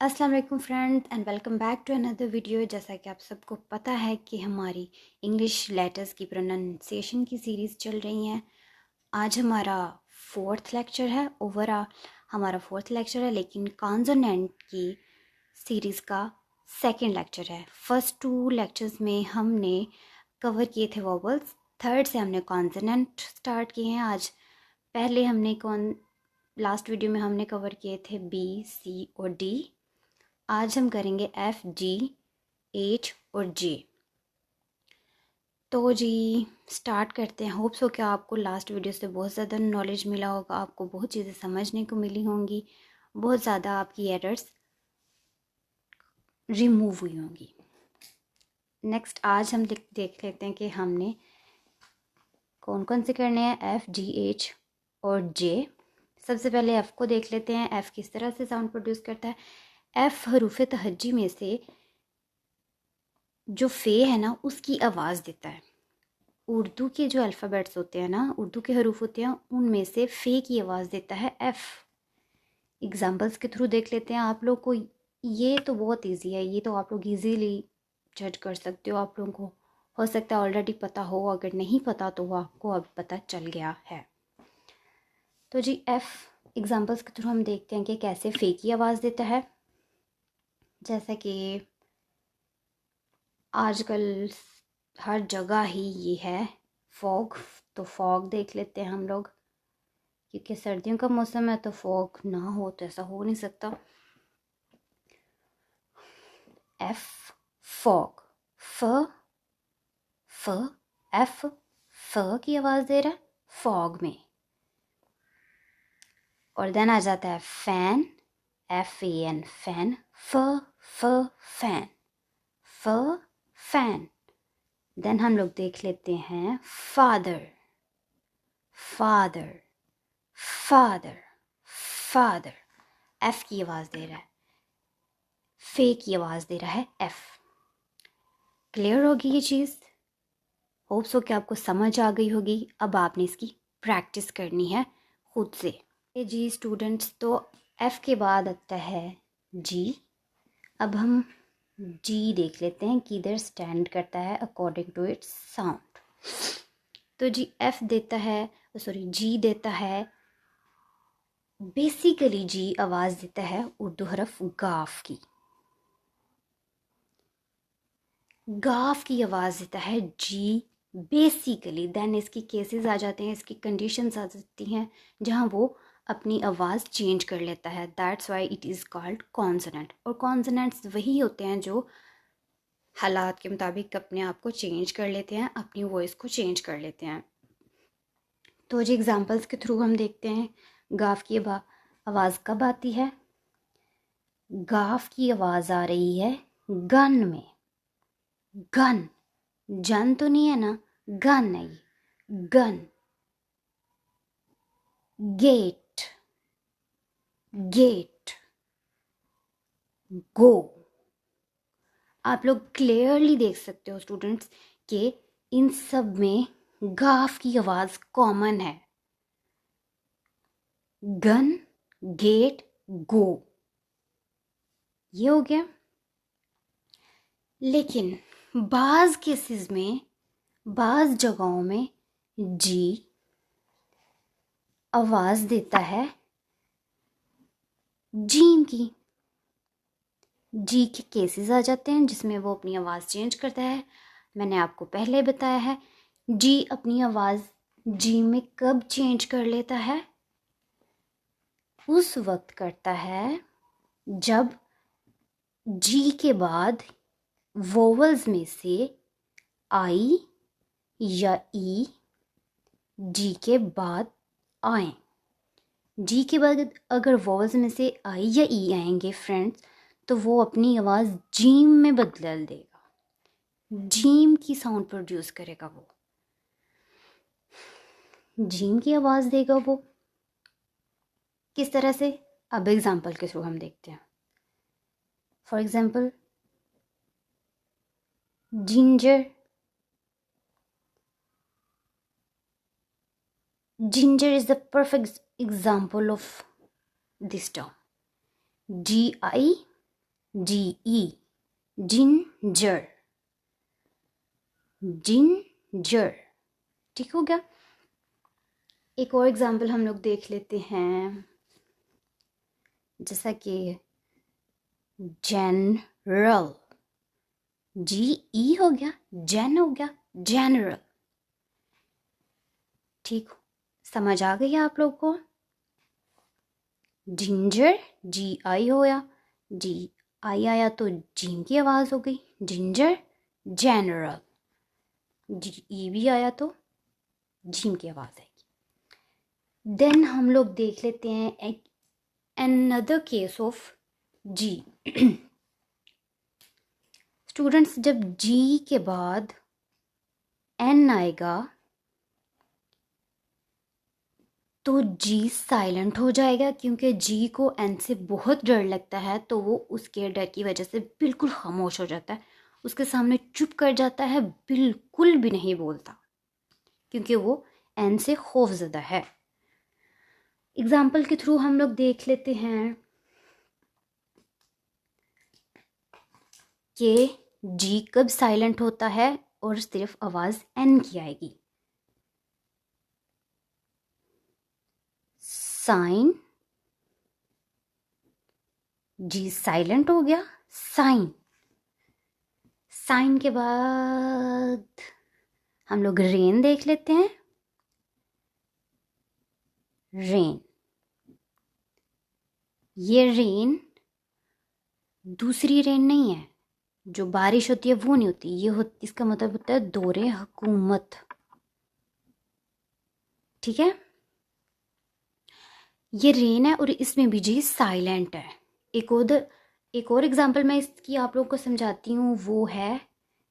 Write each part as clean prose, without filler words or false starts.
अस्सलाम वालेकुम friends and welcome back to another video. जैसा कि आप सबको पता है कि हमारी इंग्लिश लेटर्स की प्रोनाउंसिएशन की सीरीज़ चल रही हैं। आज हमारा फोर्थ लेक्चर है। ओवरऑल हमारा फोर्थ लेक्चर है, लेकिन कॉन्सोनेंट की सीरीज़ का सेकंड लेक्चर है। फर्स्ट टू लेक्चर्स में हमने कवर किए थे वोवल्स, थर्ड से हमने कॉन्सोनेंट स्टार्ट किए हैं। आज पहले हमने लास्ट वीडियो में हमने कवर किए थे बी, सी और डी। आज हम करेंगे एफ, जी, एच और जे। तो जी स्टार्ट करते हैं। होप्स हो कि आपको लास्ट वीडियो से बहुत ज़्यादा नॉलेज मिला होगा, आपको बहुत चीज़ें समझने को मिली होंगी, बहुत ज़्यादा आपकी एरर्स रिमूव हुई होंगी। नेक्स्ट आज हम देख लेते हैं कि हमने कौन कौन से करने हैं, एफ, जी, एच और जे। सबसे पहले एफ़ को देख लेते हैं। एफ़ किस तरह से साउंड प्रोड्यूस करता है। एफ़ हरूफ तहज्जी में से जो फ़े है ना, उसकी आवाज़ देता है। उर्दू के जो अल्फ़ाबेट्स होते हैं ना, उर्दू के हरूफ होते हैं, उनमें से फ़े की आवाज़ देता है एफ़। एग्जाम्पल्स के थ्रू देख लेते हैं। आप लोग को ये तो बहुत इजी है, ये तो आप लोग इजीली जज कर सकते हो। आप लोगों को हो सकता है ऑलरेडी पता हो, अगर नहीं पता तो वो आपको अब पता चल गया है। तो जी एफ़ एग्जाम्पल्स के थ्रू हम देखते हैं कि कैसे फ़े की आवाज़ देता है। जैसा कि आजकल हर जगह ही ये है फॉग, तो फॉग देख लेते हैं हम लोग, क्योंकि सर्दियों का मौसम है तो फॉग ना हो तो ऐसा हो नहीं सकता। एफ फॉग, फ फ एफ फ की आवाज़ दे रहा है फॉग में। और देन आ जाता है fan, F A N fan, फ फ फैन, फ फैन। देन हम लोग देख लेते हैं father, father father father, F की आवाज़ दे रहा है, फे की आवाज़ दे रहा है एफ। क्लियर होगी ये चीज़? होप्स हो कि आपको समझ आ गई होगी। अब आपने इसकी प्रैक्टिस करनी है खुद से। ये जी स्टूडेंट्स, तो एफ के बाद आता है जी। अब हम जी देख लेते हैं किधर स्टैंड करता है अकॉर्डिंग टू इट्स साउंड। तो जी एफ देता है, सॉरी जी देता है, बेसिकली जी आवाज़ देता है उर्दू हरफ गाफ की। गाफ की आवाज़ देता है जी बेसिकली। देन इसकी केसेस आ जाते हैं, इसकी कंडीशंस आ जाती हैं जहाँ वो अपनी आवाज़ चेंज कर लेता है। That's why it is called consonant. और कॉन्सोनेंट्स वही होते हैं जो हालात के मुताबिक अपने आप को चेंज कर लेते हैं, अपनी वॉइस को चेंज कर लेते हैं। तो जी एग्जांपल्स के थ्रू हम देखते हैं गाफ की आवाज़ कब आती है। गाफ की आवाज़ आ रही है गन में। गन, जन तो नहीं है ना, गन है ये, गन। गेट, गेट, गो। आप लोग क्लियरली देख सकते हो स्टूडेंट्स कि इन सब में गाफ की आवाज कॉमन है। गन, गेट, गो, ये हो गया। लेकिन बाज केसेस में, बाज जगहों में जी आवाज देता है जीम की। जी के केसेस आ जाते हैं जिसमें वो अपनी आवाज़ चेंज करता है। मैंने आपको पहले बताया है जी अपनी आवाज़ जी में कब चेंज कर लेता है। उस वक्त करता है जब जी के बाद वोवल्स में से आई या ई जी के बाद आए। जी के बाद अगर वोवल्स में से आई या ई आएंगे फ्रेंड्स, तो वो अपनी आवाज़ जीम में बदल देगा, जीम की साउंड प्रोड्यूस करेगा, वो जीम की आवाज़ देगा। वो किस तरह से, अब एग्जाम्पल के थ्रू हम देखते हैं। For example ginger, ginger is the perfect example of this term. G I GE, ginger, ginger. ठीक हो गया। एक और एग्जाम्पल हम लोग देख लेते हैं, जैसा कि जनरल, GE हो गया, जेन हो गया, जनरल। ठीक, समझ आ गई आप लोग को। जिंजर, GI होया, GI आया तो जीन की आवाज हो गई, जिंजर। जनरल, GE भी आया तो जीन की आवाज आएगी। देन हम लोग देख लेते हैं एक another case of G. Students, जब जी के बाद एन आएगा तो जी साइलेंट हो जाएगा, क्योंकि जी को एन से बहुत डर लगता है, तो वो उसके डर की वजह से बिल्कुल खामोश हो जाता है, उसके सामने चुप कर जाता है, बिल्कुल भी नहीं बोलता, क्योंकि वो एन से खौफजदा है। एग्जाम्पल के थ्रू हम लोग देख लेते हैं कि जी कब साइलेंट होता है और सिर्फ आवाज एन की आएगी। साइन, जी साइलेंट हो गया, साइन। साइन के बाद हम लोग रेन देख लेते हैं, रेन। ये रेन दूसरी रेन नहीं है, जो बारिश होती है वो नहीं होती, इसका मतलब होता है दौरे हुकूमत। ठीक है, ये रेन है और इसमें भी जी साइलेंट है। एक और एग्जांपल मैं इसकी आप लोगों को समझाती हूँ, वो है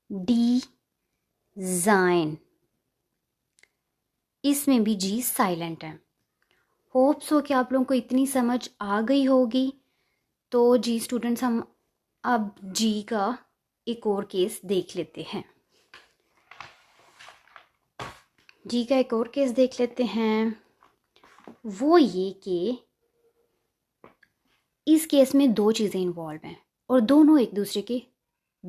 डिजाइन। इसमें भी जी साइलेंट है। होप्स हो कि आप लोगों को इतनी समझ आ गई होगी। तो जी स्टूडेंट्स, हम अब जी का एक और केस देख लेते हैं। जी का एक और केस देख लेते हैं, वो ये कि इस केस में दो चीज़ें इन्वॉल्व हैं और दोनों एक दूसरे के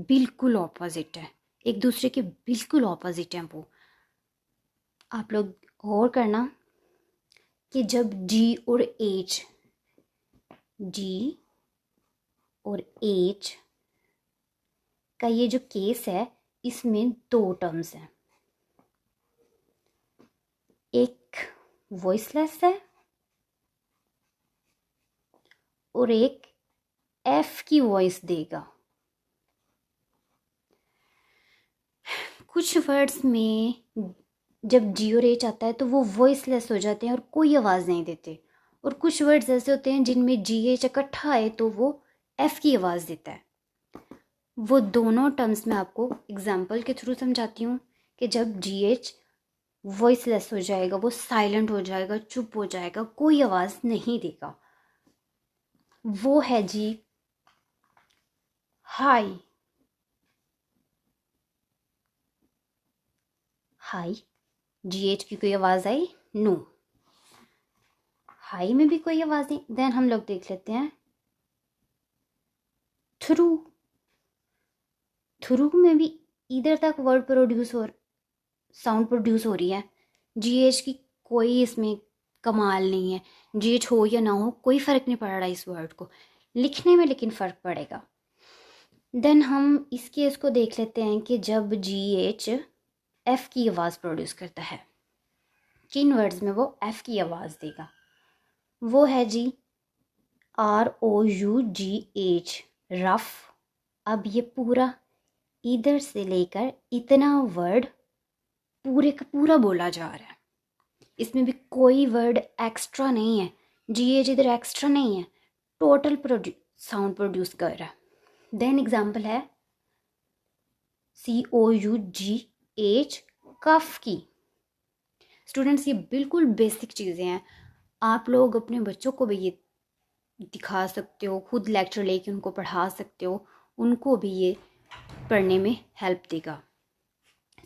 बिल्कुल ऑपोजिट है, एक दूसरे के बिल्कुल ऑपोजिट हैं। वो आप लोग गौर करना कि जब जी और एच, जी और एच का ये जो केस है, इसमें दो टर्म्स हैं, एक वॉइसलेस है और एक एफ की वॉइस देगा। कुछ वर्ड्स में जब जी और एच आता है तो वो वॉइसलेस हो जाते हैं और कोई आवाज़ नहीं देते, और कुछ वर्ड्स ऐसे होते हैं जिनमें जी एच इकट्ठा आए तो वो एफ की आवाज़ देता है। वो दोनों टर्म्स में आपको एग्जाम्पल के थ्रू समझाती हूँ कि जब जी एच वॉइसलेस हो जाएगा, वो साइलेंट हो जाएगा, चुप हो जाएगा, कोई आवाज़ नहीं देगा, वो है जी हाई। हाई, जी एच की कोई आवाज़ आई? नो। हाई में भी कोई आवाज़ नहीं। देन हम लोग देख लेते हैं थ्रू। थ्रू में भी इधर तक वर्ड प्रोड्यूस हो, साउंड प्रोड्यूस हो रही है, जी एच की कोई इसमें कमाल नहीं है। जी एच हो या ना हो कोई फ़र्क नहीं पड़ रहा इस वर्ड को लिखने में, लेकिन फ़र्क पड़ेगा। देन हम इस केस को देख लेते हैं कि जब जी एच एफ की आवाज़ प्रोड्यूस करता है, किन वर्ड्स में वो एफ की आवाज़ देगा? वो है जी ROUGH, रफ। अब ये पूरा इधर से लेकर इतना वर्ड पूरे का पूरा बोला जा रहा है, इसमें भी कोई वर्ड एक्स्ट्रा नहीं है, जी एच इधर एक्स्ट्रा नहीं है, टोटल साउंड प्रोड्यूस कर रहा है। देन एग्जाम्पल है COUGH, कफ की। स्टूडेंट्स, ये बिल्कुल बेसिक चीज़ें हैं, आप लोग अपने बच्चों को भी ये दिखा सकते हो, खुद लेक्चर लेके उनको पढ़ा सकते हो, उनको भी ये पढ़ने में हेल्प देगा।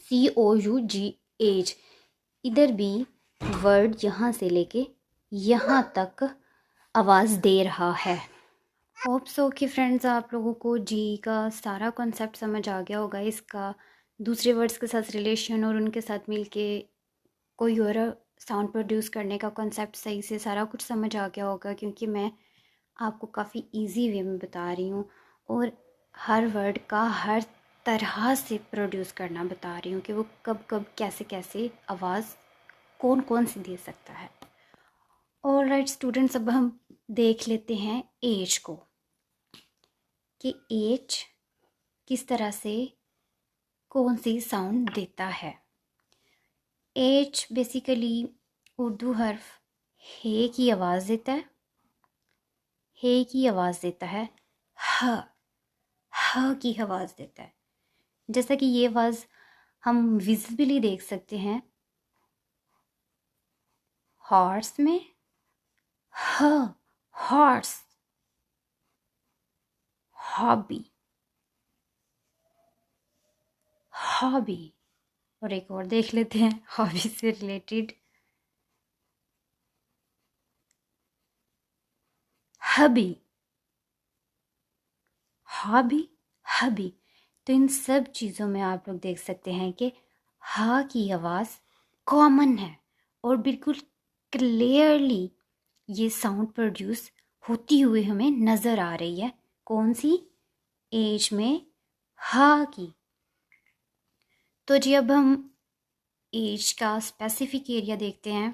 COUGH, इधर भी वर्ड यहाँ से लेके यहाँ तक आवाज़ दे रहा है, होप सो कि फ्रेंड्स आप लोगों को जी का सारा कॉन्सेप्ट समझ आ गया होगा, इसका दूसरे वर्ड्स के साथ रिलेशन और उनके साथ मिलके कोई और साउंड प्रोड्यूस करने का कॉन्सेप्ट सही से सारा कुछ समझ आ गया होगा, क्योंकि मैं आपको काफ़ी इजी वे में बता रही हूँ और हर वर्ड का हर तरह से प्रोड्यूस करना बता रही हूँ कि वो कब कब कैसे कैसे आवाज़ कौन कौन सी दे सकता है। ऑल राइट स्टूडेंट्स, अब हम देख लेते हैं एज को कि एज किस तरह से कौन सी साउंड देता है। एच बेसिकली उर्दू हर्फ हे की आवाज़ देता है, हे की आवाज़ देता है, ह की आवाज़ देता है। जैसा कि ये आवाज़ हम विजिबली देख सकते हैं हॉर्स में, ह हॉर्स, हॉबी, हॉबी। और एक और देख लेते हैं हॉबी से रिलेटेड, हबी, हॉबी, हबी। तो इन सब चीज़ों में आप लोग देख सकते हैं कि हा की आवाज़ कॉमन है और बिल्कुल क्लियरली ये साउंड प्रोड्यूस होती हुई हमें नज़र आ रही है। कौन सी? एज में हा की। तो जी अब हम एज का स्पेसिफिक एरिया देखते हैं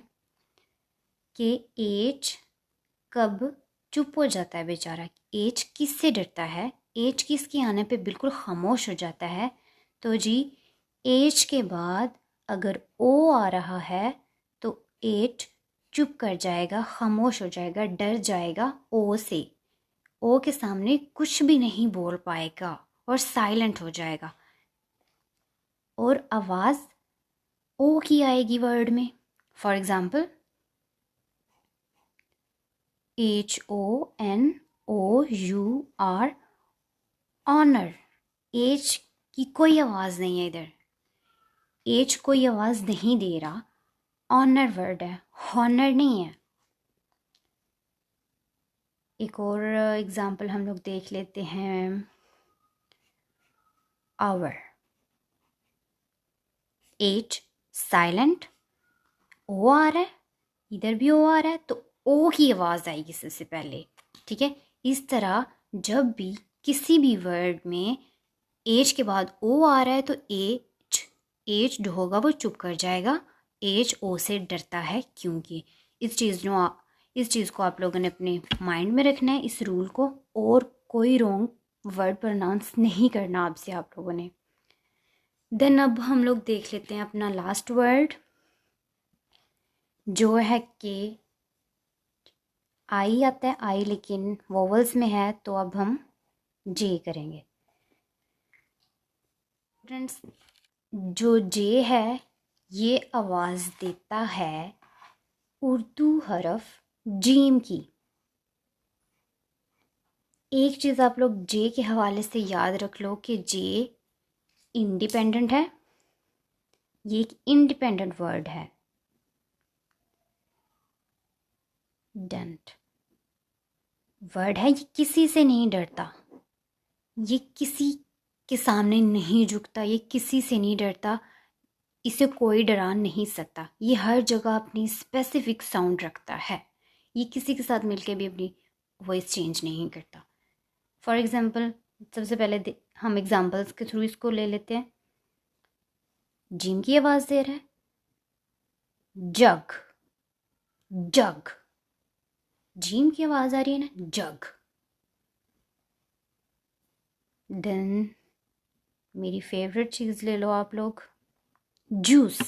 कि एज कब चुप हो जाता है बेचारा, एज किससे डरता है, एज किसके आने पे बिल्कुल खामोश हो जाता है। तो जी एज के बाद अगर ओ आ रहा है तो एज चुप कर जाएगा, खामोश हो जाएगा, डर जाएगा ओ से, ओ के सामने कुछ भी नहीं बोल पाएगा और साइलेंट हो जाएगा। और आवाज़ ओ की आएगी वर्ड में। For example HONOUR, honour. H की कोई आवाज़ नहीं है इधर, एज कोई आवाज़ नहीं दे रहा, ऑनर वर्ड है, हॉनर नहीं है। एक और एग्जाम्पल हम लोग देख लेते हैं, आवर। एज साइलेंट, ओ आ रहा है, इधर भी ओ आ रहा है, तो ओ की आवाज़ आएगी सबसे पहले। ठीक है, इस तरह जब भी किसी भी वर्ड में एज के बाद ओ आ रहा है तो एज जो होगा वो चुप कर जाएगा। एज ओ से डरता है, क्योंकि इस चीज़ को आप लोगों ने अपने माइंड में रखना है, इस रूल को, और कोई रॉन्ग वर्ड प्रोनाउंस नहीं करना आपसे आप लोगों ने। देन अब हम लोग देख लेते हैं अपना लास्ट वर्ड जो है के। आई आता है, आई लेकिन वोवल्स में है, तो अब हम जे करेंगे। फ्रेंड्स, जो जे है ये आवाज़ देता है उर्दू हरफ जीम की। एक चीज़ आप लोग जे के हवाले से याद रख लो कि जे इंडिपेंडेंट है, ये एक इंडिपेंडेंट वर्ड है। डेंट वर्ड है, ये किसी से नहीं डरता, ये किसी के सामने नहीं झुकता, ये किसी से नहीं डरता, इसे कोई डरा नहीं सकता, ये हर जगह अपनी स्पेसिफिक साउंड रखता है, ये किसी के साथ मिलके भी अपनी वॉइस चेंज नहीं करता। फॉर एग्जाम्पल, सबसे पहले हम एग्जाम्पल्स के थ्रू इसको ले लेते हैं। जिम की आवाज़ दे रहा है, जग, जग, जिम की आवाज़ आ रही है ना, जग। देन मेरी फेवरेट चीज़ ले लो आप लोग, जूस,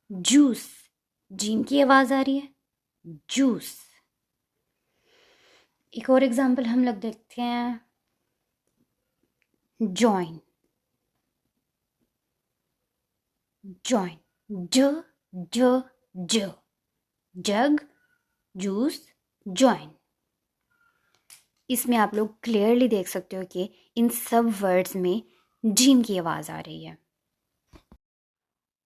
जूस, जिम की आवाज़ आ रही है, जूस। एक और एग्जाम्पल हम लोग देखते हैं, जॉइन, जॉइन, ज ज ज, जग, जूस, जॉइन। इसमें आप लोग क्लियरली देख सकते हो कि इन सब वर्ड्स में जीम की आवाज़ आ रही है।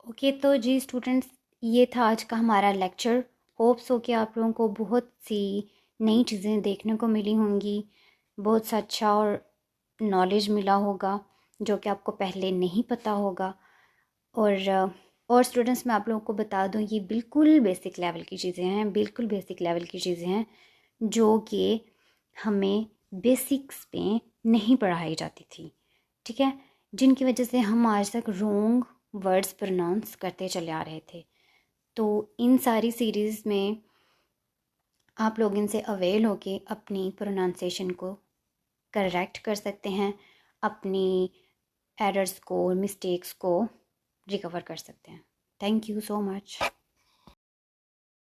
ओके, तो जी स्टूडेंट्स, ये था आज का हमारा लेक्चर। होप्स हो कि आप लोगों को बहुत सी नई चीज़ें देखने को मिली होंगी, बहुत सा अच्छा और नॉलेज मिला होगा जो कि आपको पहले नहीं पता होगा। और स्टूडेंट्स, मैं आप लोगों को बता दूं, ये बिल्कुल बेसिक लेवल की चीज़ें हैं, बिल्कुल बेसिक लेवल की चीज़ें हैं जो कि हमें बेसिक्स पे नहीं पढ़ाई जाती थी, ठीक है, जिनकी वजह से हम आज तक रॉन्ग वर्ड्स प्रोनाउंस करते चले आ रहे थे। तो इन सारी सीरीज़ में आप लोग इनसे अवेल होके अपनी प्रोनाउंसिएशन को करेक्ट कर सकते हैं, अपनी एरर्स को, मिस्टेक्स को रिकवर कर सकते हैं। Thank you so much.